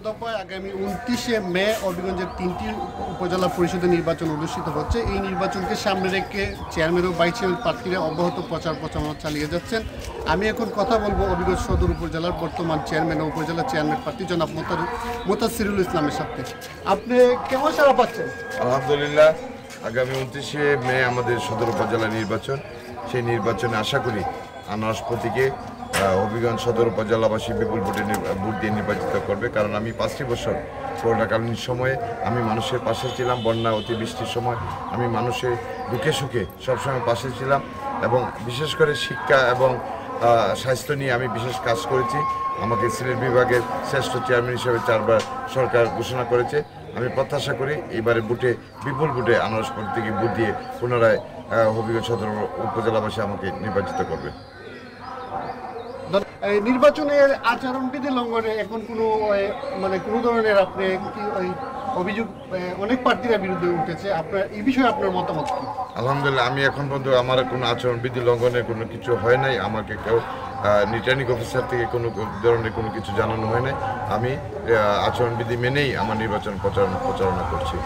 দফায় আগামী 29শে মে হবিগঞ্জের 3টি উপজেলা পরিষদের নির্বাচন অনুষ্ঠিত হচ্ছে। এই নির্বাচনকে সামনে রেখে চেয়ারম্যান ও ভাইস চেয়ারম্যান প্রার্থীরা অব্যাহত প্রচার প্রচারণা চালিয়ে যাচ্ছেন। আমি এখন কথা বলবো হবিগঞ্জ সদর উপজেলার বর্তমান চেয়ারম্যান ও উপজেলা চেয়ারম্যান প্রার্থী জনাব মোতাসিরুল ইসলামের সাথে। আপনি কেমন সাড়া পাচ্ছেন? আলহামদুলিল্লাহ, আগামী 29শে মে আমাদের সদর উপজেলা নির্বাচন। সেই নির্বাচনে আশা করি আনারস প্রতীকে হবিগঞ্জ সদর উপজেলাবাসী বিপুল ভোট দিয়ে নির্বাচিত করবে। কারণ আমি 5টি বছর করোনাকালীন সময়ে আমি মানুষের পাশে ছিলাম। বন্যা অতিবৃষ্টির সময় আমি মানুষের দুঃখে সুখে সবসময় পাশে ছিলাম এবং বিশেষ করে শিক্ষা এবং স্বাস্থ্য নিয়ে আমি বিশেষ কাজ করেছি। আমাকে সিলেট বিভাগের শ্রেষ্ঠ চেয়ারম্যান হিসেবে 4বার সরকার ঘোষণা করেছে। আমি প্রত্যাশা করি এইবারে ভোটে বিপুল ভোটে আনারস প্রতীকে ভোট দিয়ে পুনরায় হবিগঞ্জ সদর উপজেলাবাসী আমাকে নির্বাচিত করবে। এই নির্বাচনের আচরণবিধি লঙ্ঘনে এখন কোনো ধরনের আপনি কি অভিযোগ অনেক প্রার্থীরা বিরুদ্ধে উঠেছে, আপনার এই বিষয়ে আপনার মতামত কি? আলহামদুলিল্লাহ, আমি এখন পর্যন্ত আমার কোনো আচরণবিধি লঙ্ঘনের কোনো কিছু হয় নাই। আমাকে কেউ রিটার্নিং অফিসার থেকে কোনো ধরনের কোনো কিছু জানানো হয় নাই। আমি আচরণবিধি মেনেই আমার নির্বাচন প্রচারণা করছি।